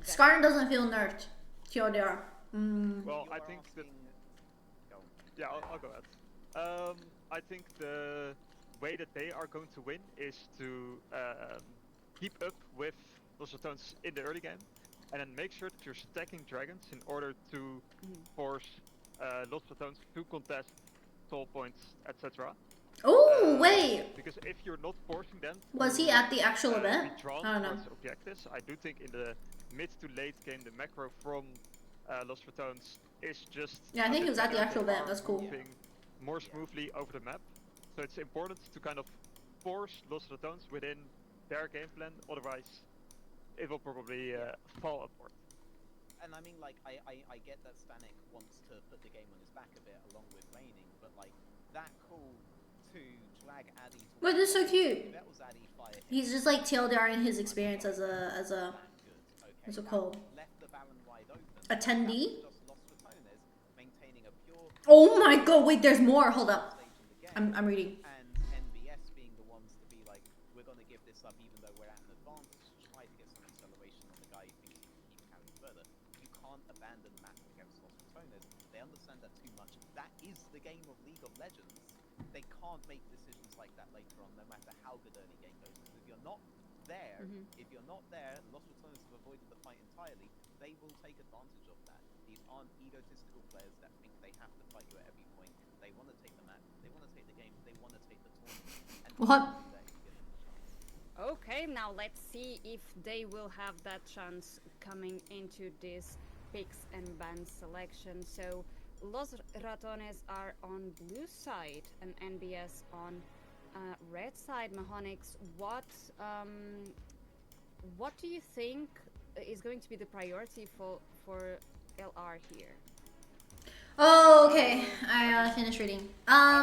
Skarn doesn't feel nerfed. TLDR. Well, I think that. Yeah, I'll go ahead. I think the way that they are going to win is to keep up with Los Ratones in the early game, and then make sure that you're stacking dragons in order to force Los Ratones to contest soul points, etc. Oh wait, Because if you're not forcing them, was he at the actual event? be drawn I don't know. towards objectives, I do think in the mid to late game the macro from Los Ratones is just. Yeah, I think he was at the actual event. That's cool. More smoothly over the map, so it's important to kind of force Los Ratones within their game plan. Otherwise, it will probably fall apart. And I mean, like, I get that Stanek wants to put the game on his back a bit, along with raining, but like that call to drag Addy. Wait, this is so cute. He's just like TLDRing his experience as a what's it called? Attendee. Oh my god! Wait, there's more. Hold up. I'm reading. And NBS being the ones to be like, we're going to give this up even though we're at an advantage to try to get some acceleration on the guy who thinks he can keep carrying further. You can't abandon the map against Los Ratones. They understand that too much. That is the game of League of Legends. They can't make decisions like that later on, no matter how good early game goes. Because if you're not there, Los Ratones have avoided the fight entirely. They will take advantage of that. These aren't egotistical players that think they have to fight you at every point. They want to take the map, they want to take the game, they want to take the tournament. And what? Okay, now let's see if they will have that chance coming into this picks and bans selection. So Los Ratones are on blue side and NBS on red side. Mahonix, what do you think is going to be the priority for LR here? Oh, okay. I finished reading.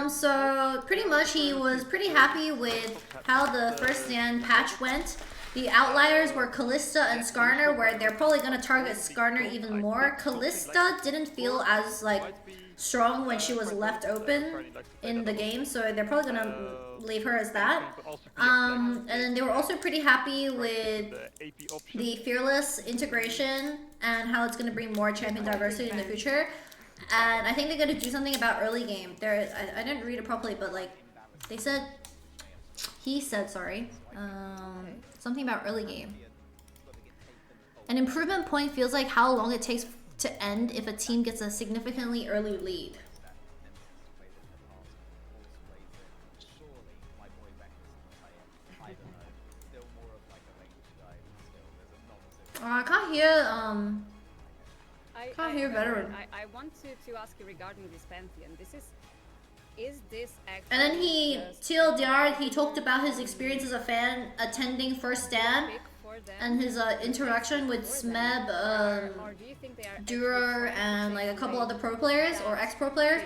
So pretty much he was pretty happy with how the first stand patch went. The outliers were Kalista and Skarner, where they're probably gonna target Skarner even more. Kalista didn't feel as like strong when she was left open in the game, so they're probably gonna leave her as that. And then they were also pretty happy with the Fearless integration and how it's gonna bring more champion diversity in the future. And I think they're gonna do something about early game. I didn't read it properly, but like he said something about early game. An improvement point feels like how long it takes to end if a team gets a significantly early lead. I can't hear can't hear better. I want to ask you regarding this Pantheon. Is this actually? And then he talked about his experience as a fan attending First Stand and his interaction with Smeb, Durer, and like a couple other pro players or ex-pro players.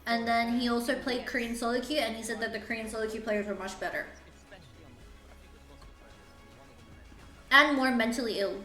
And then he also played Korean solo queue, and he said that the Korean solo queue players were much better and more mentally ill.